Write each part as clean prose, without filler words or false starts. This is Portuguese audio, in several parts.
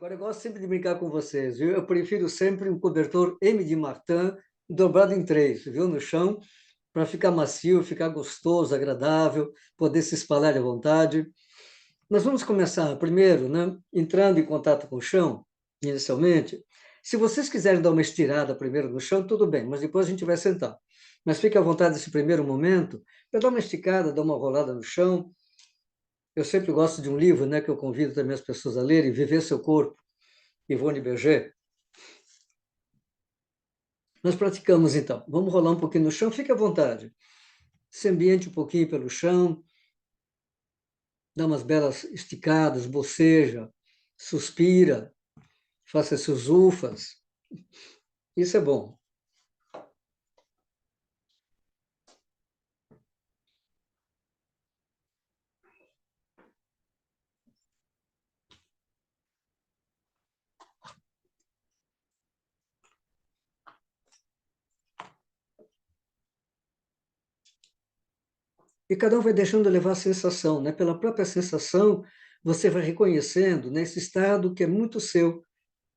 Agora, eu gosto sempre de brincar com vocês, viu? Eu prefiro sempre um cobertor M de Martin dobrado em três, viu? No chão, para ficar macio, ficar gostoso, agradável, poder se espalhar à vontade. Nós vamos começar primeiro, né? Entrando em contato com o chão, inicialmente. Se vocês quiserem dar uma estirada primeiro no chão, tudo bem, mas depois a gente vai sentar. Mas fique à vontade nesse primeiro momento para dar uma esticada, dar uma rolada no chão. Eu sempre gosto de um livro, né, que eu convido também as pessoas a lerem, Viver Seu Corpo, Yvonne Berger. Nós praticamos, então. Vamos rolar um pouquinho no chão, fique à vontade. Se ambiente um pouquinho pelo chão, dá umas belas esticadas, boceja, suspira, faça seus ufas. Isso é bom. E cada um vai deixando levar a sensação, né? Pela própria sensação, você vai reconhecendo, né, esse estado que é muito seu.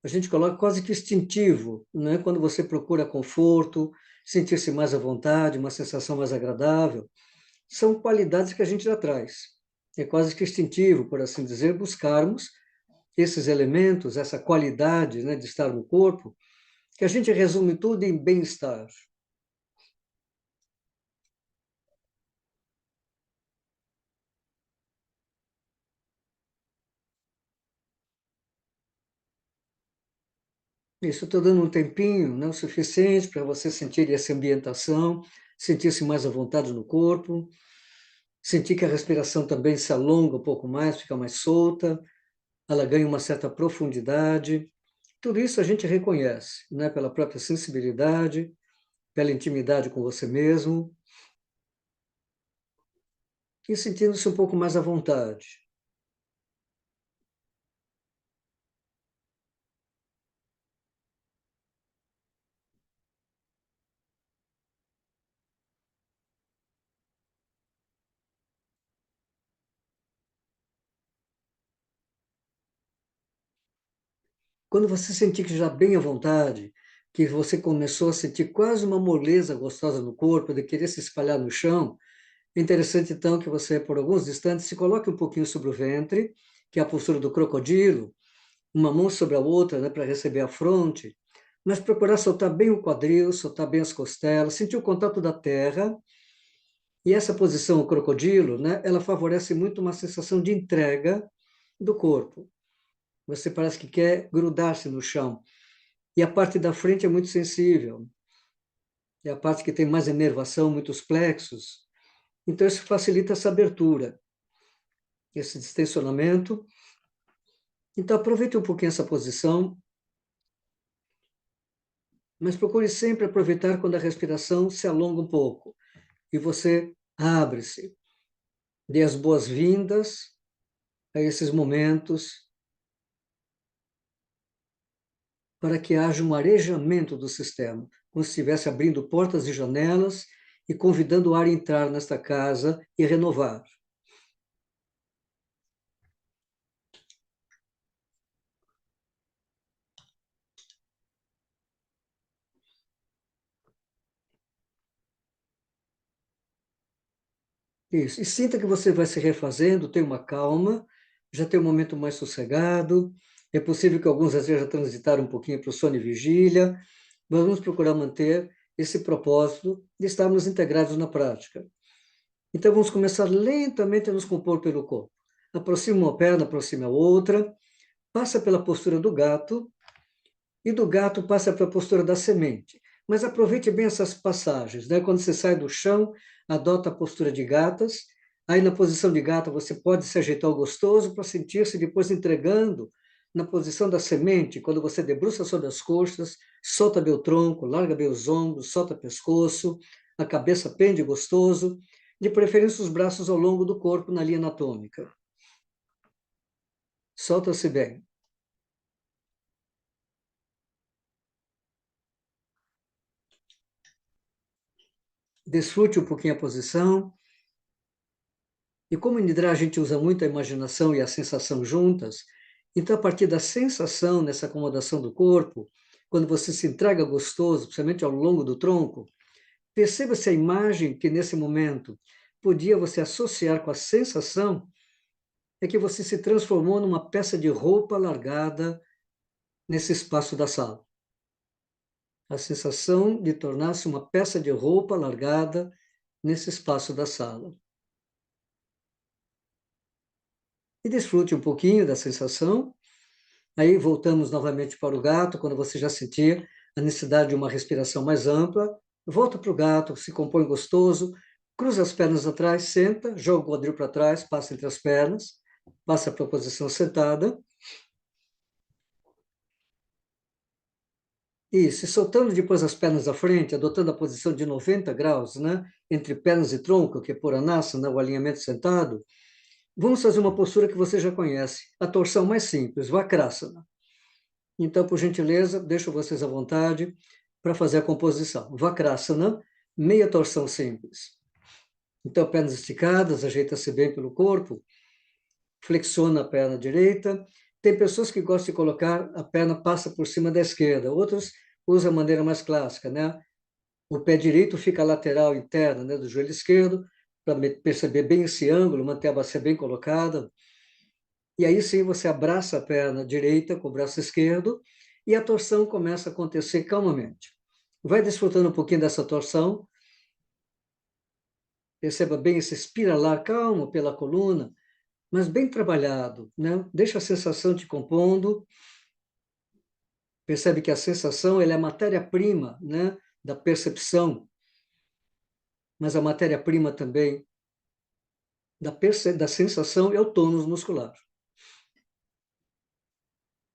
A gente coloca quase que instintivo, né? Quando você procura conforto, sentir-se mais à vontade, uma sensação mais agradável. São qualidades que a gente já traz. É quase que instintivo, por assim dizer, buscarmos esses elementos, essa qualidade, né, de estar no corpo, que a gente resume tudo em bem-estar. Isso, estou dando um tempinho, não o suficiente para você sentir essa ambientação, sentir-se mais à vontade no corpo, sentir que a respiração também se alonga um pouco mais, fica mais solta, ela ganha uma certa profundidade. Tudo isso a gente reconhece, né, pela própria sensibilidade, pela intimidade com você mesmo, e sentindo-se um pouco mais à vontade. Quando você sentir que já bem à vontade, que você começou a sentir quase uma moleza gostosa no corpo, de querer se espalhar no chão, é interessante então que você, por alguns instantes, se coloque um pouquinho sobre o ventre, que é a postura do crocodilo, uma mão sobre a outra, né, para receber a fronte, mas procurar soltar bem o quadril, soltar bem as costelas, sentir o contato da terra. E essa posição, o crocodilo, né, ela favorece muito uma sensação de entrega do corpo. Você parece que quer grudar-se no chão. E a parte da frente é muito sensível. É a parte que tem mais inervação, muitos plexos. Então, isso facilita essa abertura, esse distensionamento. Então, aproveite um pouquinho essa posição, mas procure sempre aproveitar quando a respiração se alonga um pouco e você abre-se. Dê as boas-vindas a esses momentos para que haja um arejamento do sistema, como se estivesse abrindo portas e janelas e convidando o ar a entrar nesta casa e renovar. Isso. E sinta que você vai se refazendo, tem uma calma, já tem um momento mais sossegado. É possível que alguns às vezes já transitaram um pouquinho para o sono e vigília. Vamos procurar manter esse propósito de estarmos integrados na prática. Então vamos começar lentamente a nos compor pelo corpo. Aproxima uma perna, aproxima a outra, passa pela postura do gato, e do gato passa para a postura da semente. Mas aproveite bem essas passagens, né? Quando você sai do chão, adota a postura de gatas. Aí na posição de gata você pode se ajeitar ao gostoso para sentir-se depois entregando na posição da semente, quando você debruça sobre as coxas, solta bem o tronco, larga bem os ombros, solta o pescoço, a cabeça pende gostoso, de preferência os braços ao longo do corpo na linha anatômica. Solta-se bem. Desfrute um pouquinho a posição. E como em Nidra a gente usa muito a imaginação e a sensação juntas, Então, a partir da sensação nessa acomodação do corpo, quando você se entrega gostoso, principalmente ao longo do tronco, perceba se a imagem que nesse momento podia você associar com a sensação é que você se transformou numa peça de roupa largada nesse espaço da sala. A sensação de tornar-se uma peça de roupa largada nesse espaço da sala. E desfrute um pouquinho da sensação. Aí voltamos novamente para o gato, quando você já sentir a necessidade de uma respiração mais ampla. Volta para o gato, se compõe gostoso, cruza as pernas atrás, senta, joga o quadril para trás, passa entre as pernas, passa para a posição sentada. Isso, e soltando depois as pernas à frente, adotando a posição de 90 graus, né? Entre pernas e tronco, que é Purasana, o alinhamento sentado. Vamos fazer uma postura que você já conhece, a torção mais simples, Vakrasana. Então, por gentileza, deixo vocês à vontade para fazer a composição. Vakrasana, meia torção simples. Então, pernas esticadas, ajeita-se bem pelo corpo, flexiona a perna direita. Tem pessoas que gostam de colocar a perna passa por cima da esquerda, outros usam a maneira mais clássica, né? O pé direito fica lateral interna, né, do joelho esquerdo, para perceber bem esse ângulo, manter a bacia bem colocada. E aí sim você abraça a perna direita com o braço esquerdo e a torção começa a acontecer calmamente. Vai desfrutando um pouquinho dessa torção. Perceba bem esse espiralar calmo pela coluna, mas bem trabalhado, né? Deixa a sensação te compondo. Percebe que a sensação ela é a matéria-prima, né, da percepção, mas a matéria-prima também da sensação é o tônus muscular.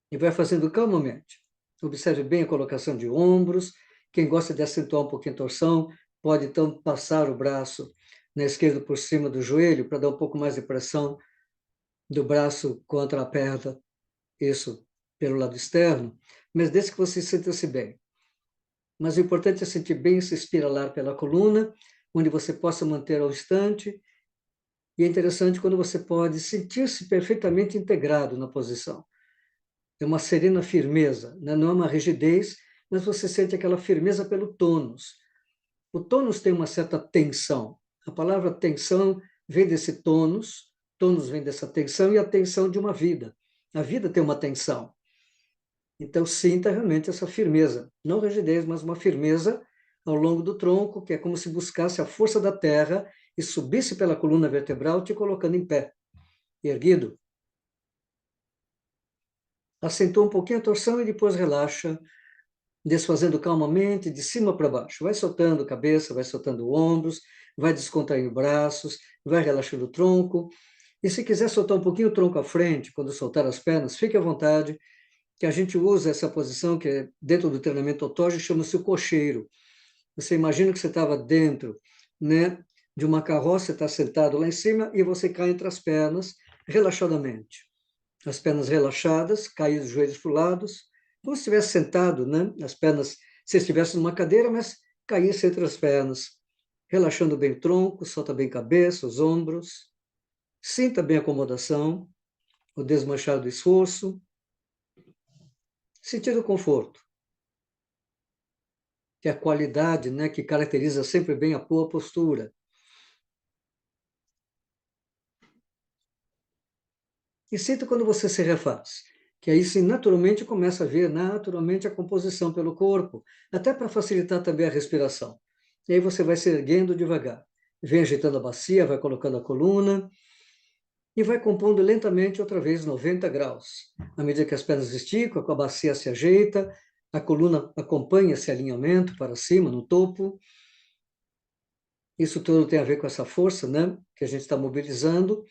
E vai fazendo calmamente. Observe bem a colocação de ombros. Quem gosta de acentuar um pouquinho a torção, pode então passar o braço na esquerda por cima do joelho para dar um pouco mais de pressão do braço contra a perna, isso pelo lado externo, mas desde que você sinta-se bem. Mas o importante é sentir bem esse espiralar pela coluna, onde você possa manter ao instante. E é interessante quando você pode sentir-se perfeitamente integrado na posição. É uma serena firmeza, né? Não é uma rigidez, mas você sente aquela firmeza pelo tônus. O tônus tem uma certa tensão. A palavra tensão vem desse tônus vem dessa tensão e a tensão de uma vida. A vida tem uma tensão. Então, sinta realmente essa firmeza. Não rigidez, mas uma firmeza ao longo do tronco, que é como se buscasse a força da terra e subisse pela coluna vertebral, te colocando em pé, erguido. Acentua um pouquinho a torção e depois relaxa, desfazendo calmamente de cima para baixo. Vai soltando a cabeça, vai soltando ombros, vai descontraindo braços, vai relaxando o tronco. E se quiser soltar um pouquinho o tronco à frente, quando soltar as pernas, fique à vontade, que a gente usa essa posição que é dentro do treinamento autógeno, chama-se o cocheiro. Você imagina que você estava dentro, né, de uma carroça, você está sentado lá em cima e você cai entre as pernas, relaxadamente. As pernas relaxadas, cair os joelhos para os lados, como se estivesse sentado, né? As pernas, se estivesse numa cadeira, mas caísse entre as pernas, relaxando bem o tronco, solta bem a cabeça, os ombros, sinta bem a acomodação, o desmanchar do esforço, sentir o conforto, que é a qualidade, né, que caracteriza sempre bem a boa postura. E sinta quando você se refaz, que aí sim naturalmente começa a ver naturalmente a composição pelo corpo, até para facilitar também a respiração. E aí você vai se erguendo devagar. Vem ajeitando a bacia, vai colocando a coluna e vai compondo lentamente outra vez 90 graus. À medida que as pernas esticam, a bacia se ajeita, a coluna acompanha esse alinhamento para cima, no topo. Isso tudo tem a ver com essa força, né, que a gente está mobilizando.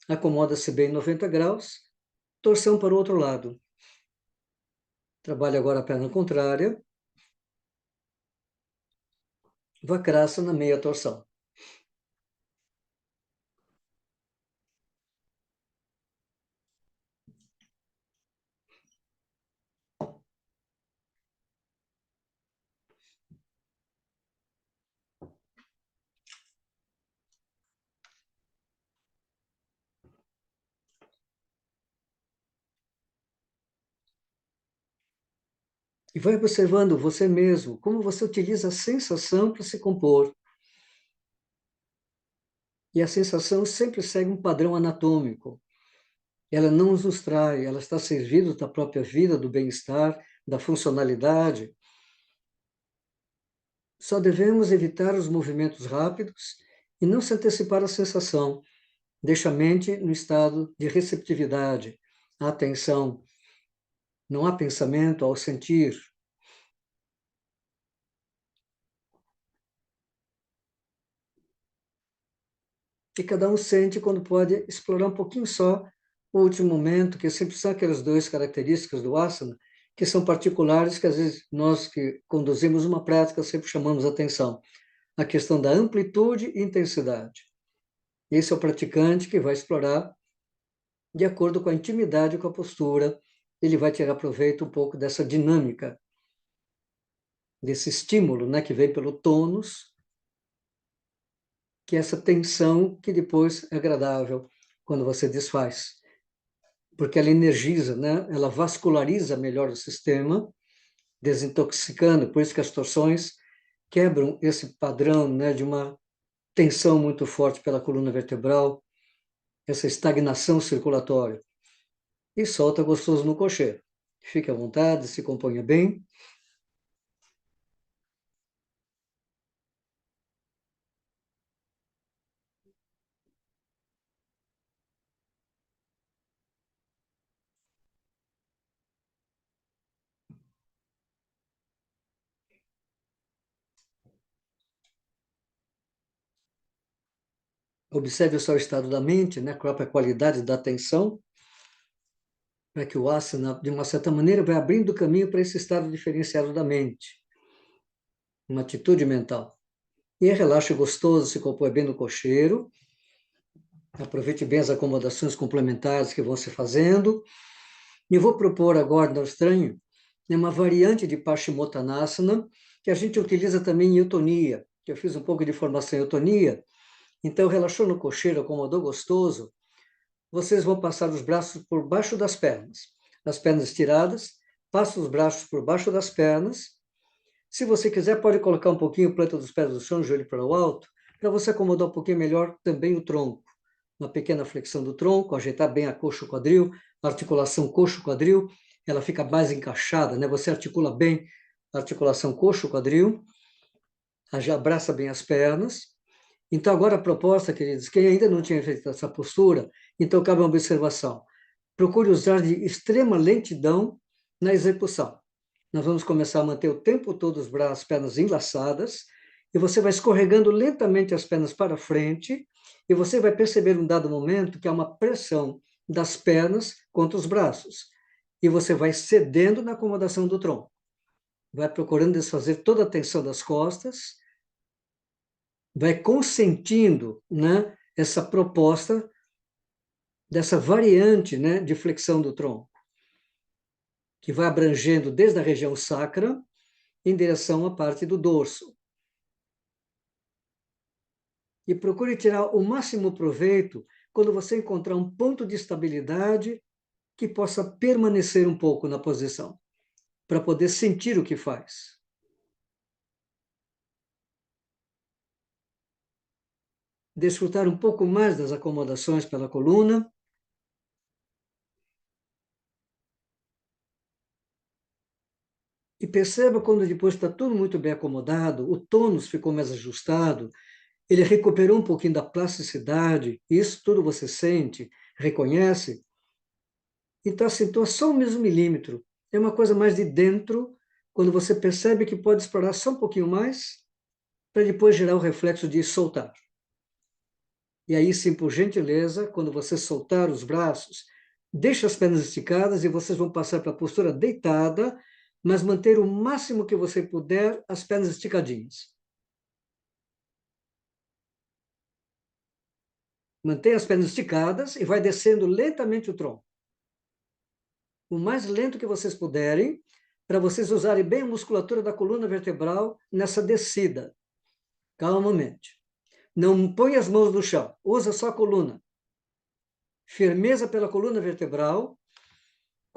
Acomoda-se bem em 90 graus, torção para o outro lado. Trabalhe agora a perna contrária. Vakrasana, meia torção. E vai observando você mesmo, como você utiliza a sensação para se compor. E a sensação sempre segue um padrão anatômico. Ela não nos distrai, ela está servindo da própria vida, do bem-estar, da funcionalidade. Só devemos evitar os movimentos rápidos e não se antecipar à sensação. Deixa a mente no estado de receptividade, atenção. Não há pensamento ao sentir. E cada um sente quando pode explorar um pouquinho só o último momento, que sempre são aquelas duas características do asana, que são particulares, que às vezes nós que conduzimos uma prática sempre chamamos atenção. A questão da amplitude e intensidade. Esse é o praticante que vai explorar de acordo com a intimidade com a postura, ele vai tirar proveito um pouco dessa dinâmica, desse estímulo, né, que vem pelo tônus, que é essa tensão que depois é agradável quando você desfaz, porque ela energiza, né, ela vasculariza melhor o sistema, desintoxicando, por isso que as torções quebram esse padrão, né, de uma tensão muito forte pela coluna vertebral, essa estagnação circulatória. E solta gostoso no cocheiro. Fique à vontade, se componha bem. Observe o seu estado da mente, né, a própria qualidade da atenção, para que o asana, de uma certa maneira, vai abrindo caminho para esse estado diferenciado da mente, uma atitude mental. E relaxe gostoso, se compõe bem no cocheiro, aproveite bem as acomodações complementares que vão se fazendo. E eu vou propor agora, não estranho, uma variante de Paschimottanasana, que a gente utiliza também em eutonia, que eu fiz um pouco de formação em eutonia. Então, relaxou no cocheiro, acomodou gostoso, vocês vão passar os braços por baixo das pernas, as pernas estiradas, passa os braços por baixo das pernas. Se você quiser, pode colocar um pouquinho a planta dos pés no chão, joelho para o alto, para você acomodar um pouquinho melhor também o tronco. Uma pequena flexão do tronco, ajeitar bem a coxa e o quadril, a articulação coxa-quadril, ela fica mais encaixada, né? Você articula bem a articulação coxa-quadril, abraça bem as pernas. Então, agora a proposta, queridos, quem ainda não tinha feito essa postura, então cabe uma observação. Procure usar de extrema lentidão na execução. Nós vamos começar a manter o tempo todo os braços, pernas enlaçadas, e você vai escorregando lentamente as pernas para frente, e você vai perceber num dado momento que há uma pressão das pernas contra os braços, e você vai cedendo na acomodação do tronco. Vai procurando desfazer toda a tensão das costas, vai consentindo, né, essa proposta dessa variante, né, de flexão do tronco, que vai abrangendo desde a região sacra em direção à parte do dorso. E procure tirar o máximo proveito quando você encontrar um ponto de estabilidade que possa permanecer um pouco na posição, para poder sentir o que faz. Desfrutar um pouco mais das acomodações pela coluna. E perceba quando depois está tudo muito bem acomodado, o tônus ficou mais ajustado, ele recuperou um pouquinho da plasticidade, isso tudo você sente, reconhece. Então, assim, então é só o mesmo milímetro. É uma coisa mais de dentro, quando você percebe que pode explorar só um pouquinho mais, para depois gerar o reflexo de soltar. E aí, sim, por gentileza, quando você soltar os braços, deixe as pernas esticadas e vocês vão passar para a postura deitada, mas manter o máximo que você puder as pernas esticadinhas. Mantenha as pernas esticadas e vai descendo lentamente o tronco. O mais lento que vocês puderem, para vocês usarem bem a musculatura da coluna vertebral nessa descida. Calmamente. Não põe as mãos no chão, usa só a coluna. Firmeza pela coluna vertebral,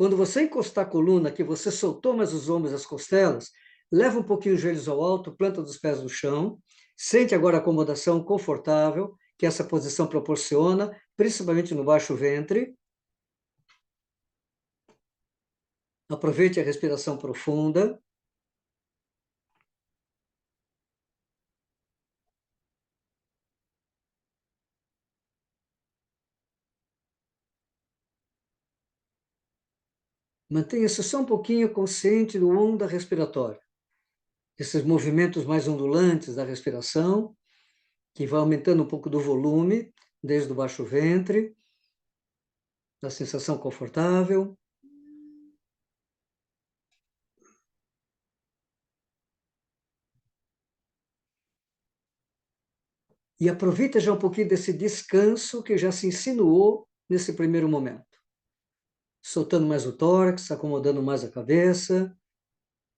Quando você encostar a coluna, que você soltou mais os ombros e as costelas, leva um pouquinho os joelhos ao alto, planta dos pés no chão, sente agora a acomodação confortável que essa posição proporciona, principalmente no baixo ventre. Aproveite a respiração profunda. Mantenha-se só um pouquinho consciente do onda respiratória. Esses movimentos mais ondulantes da respiração, que vai aumentando um pouco do volume, desde o baixo ventre, da sensação confortável. E aproveita já um pouquinho desse descanso que já se insinuou nesse primeiro momento. Soltando mais o tórax, acomodando mais a cabeça,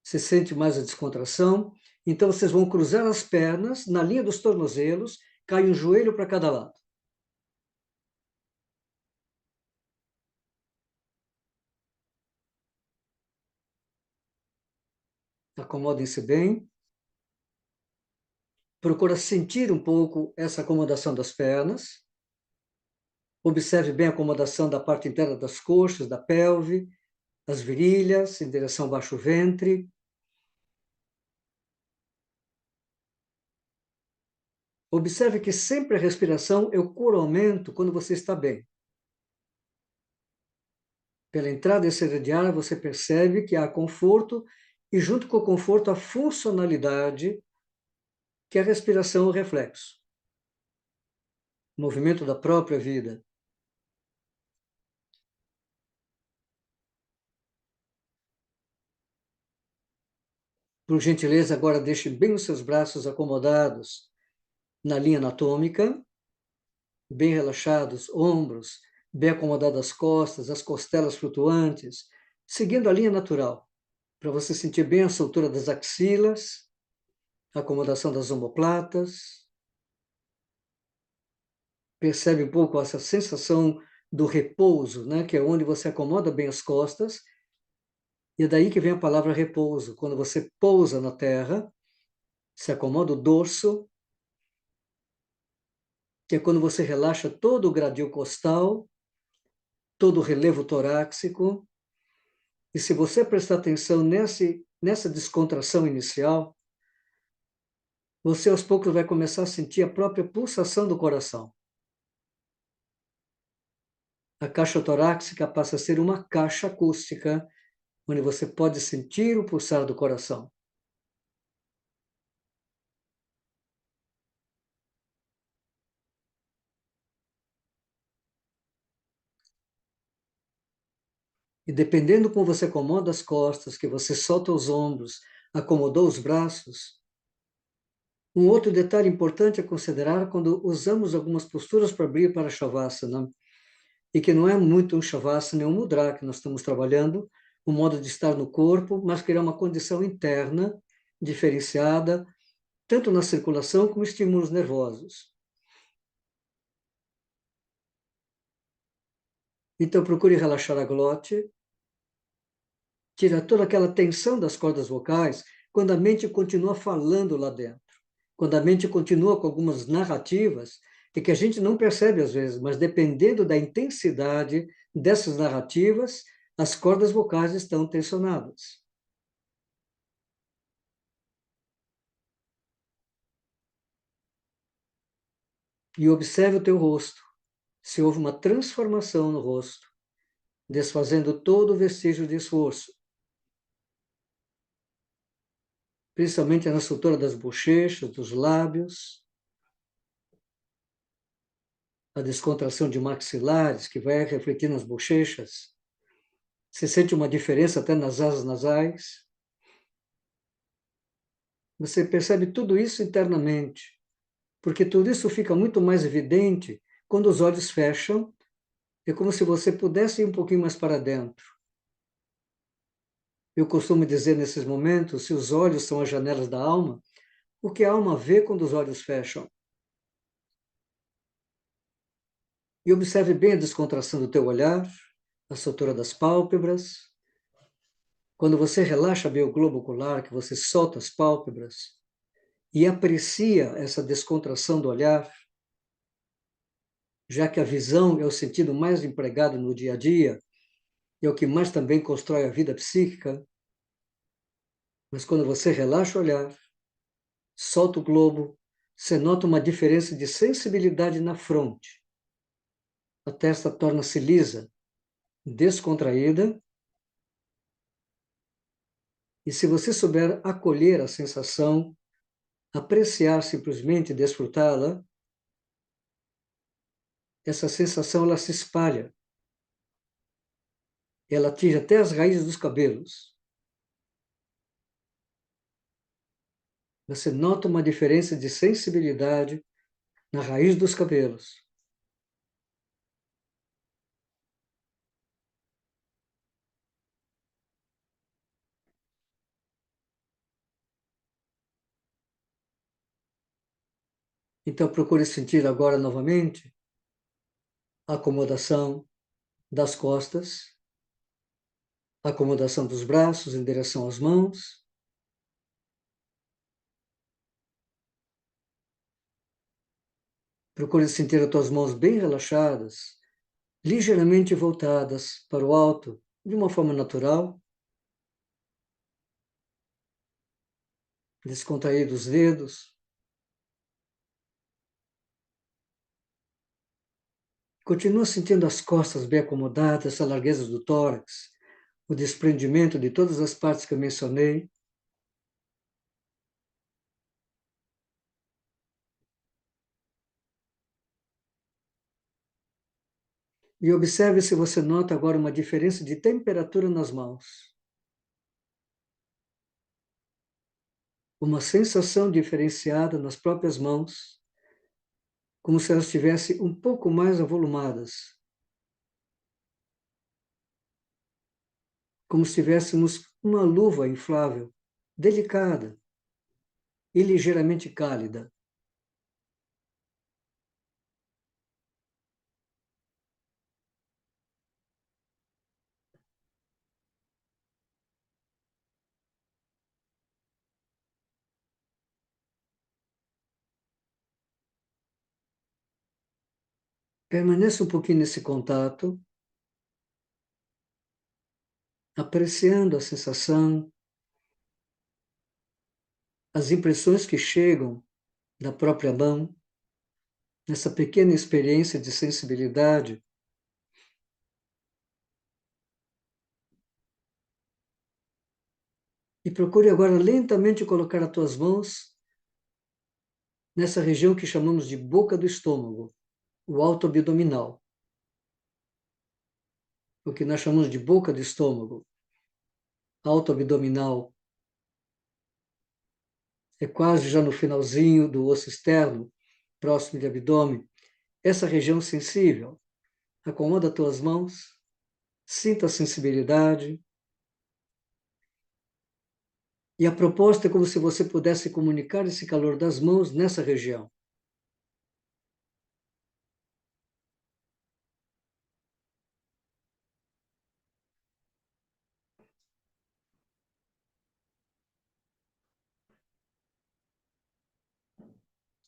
se sente mais a descontração. Então, vocês vão cruzar as pernas na linha dos tornozelos, cai um joelho para cada lado. Acomodem-se bem. Procura sentir um pouco essa acomodação das pernas. Observe bem a acomodação da parte interna das coxas, da pelve, as virilhas, em direção ao baixo ventre. Observe que sempre a respiração é o coroamento quando você está bem. Pela entrada e saída de ar, você percebe que há conforto e, junto com o conforto, a funcionalidade que a respiração é o reflexo. Movimento da própria vida. Por gentileza, agora deixe bem os seus braços acomodados na linha anatômica, bem relaxados, ombros, bem acomodadas as costas, as costelas flutuantes, seguindo a linha natural, para você sentir bem a soltura das axilas, a acomodação das omoplatas. Percebe um pouco essa sensação do repouso, né? Que é onde você acomoda bem as costas, e é daí que vem a palavra repouso. Quando você pousa na terra, se acomoda o dorso, que é quando você relaxa todo o gradil costal, todo o relevo torácico. E se você prestar atenção nessa descontração inicial, você aos poucos vai começar a sentir a própria pulsação do coração. A caixa torácica passa a ser uma caixa acústica, onde você pode sentir o pulsar do coração. E dependendo como você acomoda as costas, que você solta os ombros, acomodou os braços, um outro detalhe importante a considerar quando usamos algumas posturas para abrir para Shavasana, e que não é muito um Shavasana, é um Mudra que nós estamos trabalhando, um modo de estar no corpo, mas criar uma condição interna diferenciada, tanto na circulação como estímulos nervosos. Então, procure relaxar a glote, tira toda aquela tensão das cordas vocais, quando a mente continua falando lá dentro. Quando a mente continua com algumas narrativas, e que a gente não percebe às vezes, mas dependendo da intensidade dessas narrativas, as cordas vocais estão tensionadas. E observe o teu rosto, se houve uma transformação no rosto, desfazendo todo o vestígio de esforço, principalmente na estrutura das bochechas, dos lábios, a descontração de maxilares, que vai refletir nas bochechas. Você sente uma diferença até nas asas nasais. Você percebe tudo isso internamente, porque tudo isso fica muito mais evidente quando os olhos fecham. É como se você pudesse ir um pouquinho mais para dentro. Eu costumo dizer nesses momentos, se os olhos são as janelas da alma, o que a alma vê quando os olhos fecham. E observe bem a descontração do teu olhar, a soltura das pálpebras. Quando você relaxa bem o globo ocular, que você solta as pálpebras e aprecia essa descontração do olhar, já que a visão é o sentido mais empregado no dia a dia, e é o que mais também constrói a vida psíquica, mas quando você relaxa o olhar, solta o globo, você nota uma diferença de sensibilidade na fronte. A testa torna-se lisa, descontraída, e se você souber acolher a sensação, apreciar simplesmente, desfrutá-la, essa sensação ela se espalha. Ela atinge até as raízes dos cabelos. Você nota uma diferença de sensibilidade na raiz dos cabelos. Então procure sentir agora novamente a acomodação das costas, a acomodação dos braços em direção às mãos. Procure sentir as tuas mãos bem relaxadas, ligeiramente voltadas para o alto, de uma forma natural. Descontrair os dedos. Continua sentindo as costas bem acomodadas, a largueza do tórax, o desprendimento de todas as partes que eu mencionei. E observe se você nota agora uma diferença de temperatura nas mãos. Uma sensação diferenciada nas próprias mãos, como se elas estivessem um pouco mais avolumadas. Como se tivéssemos uma luva inflável, delicada e ligeiramente cálida. Permaneça um pouquinho nesse contato, apreciando a sensação, as impressões que chegam da própria mão, nessa pequena experiência de sensibilidade. E procure agora lentamente colocar as tuas mãos nessa região que chamamos de boca do estômago, o alto abdominal, o que nós chamamos de boca do estômago, alto abdominal. É quase já no finalzinho do osso externo, próximo de abdômen. Essa região sensível. Acomoda as tuas mãos, sinta a sensibilidade. E a proposta é como se você pudesse comunicar esse calor das mãos nessa região.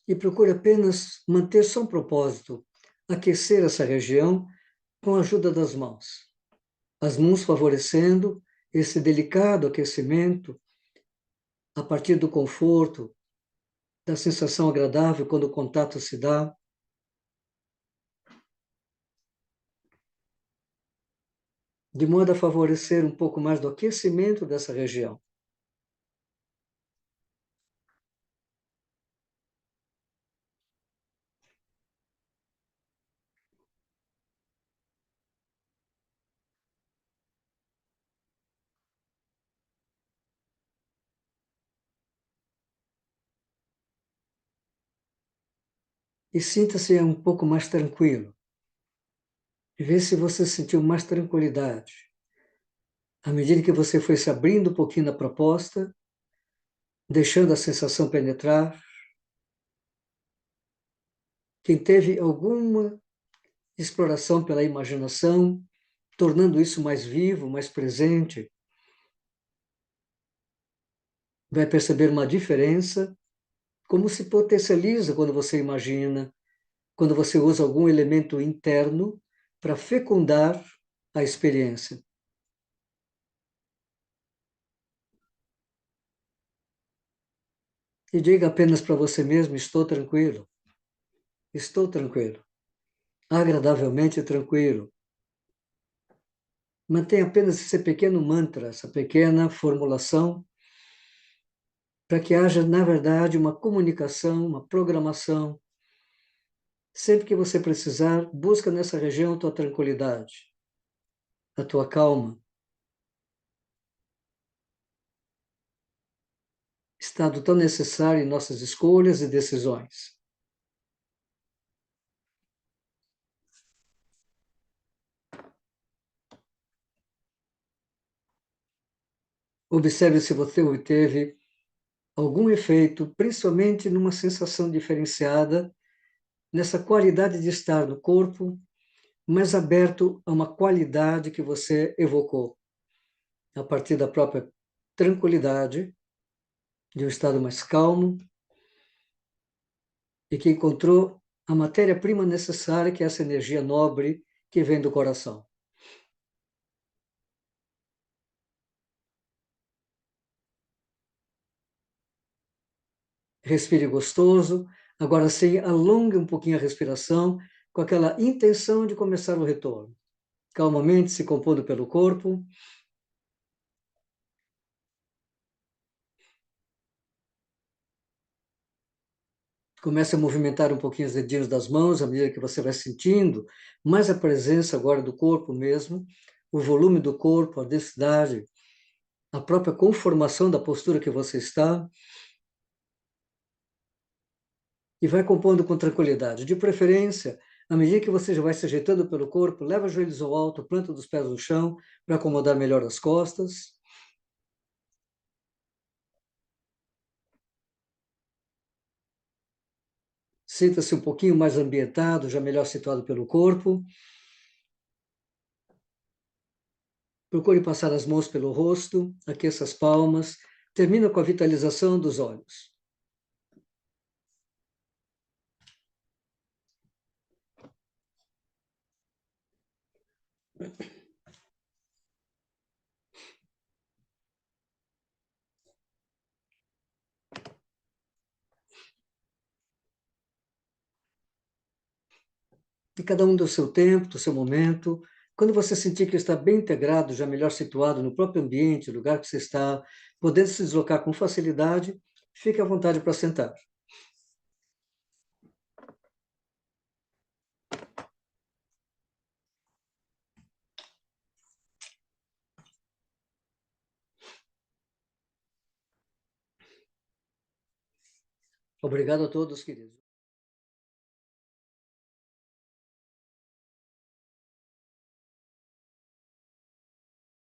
E procure apenas manter só um propósito, aquecer essa região com a ajuda das mãos. As mãos favorecendo esse delicado aquecimento a partir do conforto, da sensação agradável quando o contato se dá. De modo a favorecer um pouco mais do aquecimento dessa região. E sinta-se um pouco mais tranquilo. E vê se você sentiu mais tranquilidade. À medida que você foi se abrindo um pouquinho na proposta, deixando a sensação penetrar, quem teve alguma exploração pela imaginação, tornando isso mais vivo, mais presente. Vai perceber uma diferença, como se potencializa quando você imagina, quando você usa algum elemento interno para fecundar a experiência. E diga apenas para você mesmo: estou tranquilo, agradavelmente tranquilo. Mantenha apenas esse pequeno mantra, essa pequena formulação, para que haja, na verdade, uma comunicação, uma programação. Sempre que você precisar, busca nessa região a tua tranquilidade, a tua calma. Estado tão necessário em nossas escolhas e decisões. Observe se você obteve algum efeito, principalmente numa sensação diferenciada, nessa qualidade de estar no corpo, mais aberto a uma qualidade que você evocou, a partir da própria tranquilidade, de um estado mais calmo, e que encontrou a matéria-prima necessária, que é essa energia nobre que vem do coração. Respire gostoso. Agora sim, alongue um pouquinho a respiração, com aquela intenção de começar o retorno. Calmamente se compondo pelo corpo. Comece a movimentar um pouquinho os dedinhos das mãos, à medida que você vai sentindo mais a presença agora do corpo mesmo, o volume do corpo, a densidade, a própria conformação da postura que você está. E vai compondo com tranquilidade. De preferência, à medida que você já vai se ajeitando pelo corpo, leva os joelhos ao alto, planta dos pés no chão, para acomodar melhor as costas. Sinta-se um pouquinho mais ambientado, já melhor situado pelo corpo. Procure passar as mãos pelo rosto, aqueça as palmas. Termina com a vitalização dos olhos. E cada um do seu tempo, do seu momento. Quando você sentir que está bem integrado, já melhor situado no próprio ambiente, lugar que você está, podendo se deslocar com facilidade, fique à vontade para sentar. Obrigado a todos, queridos.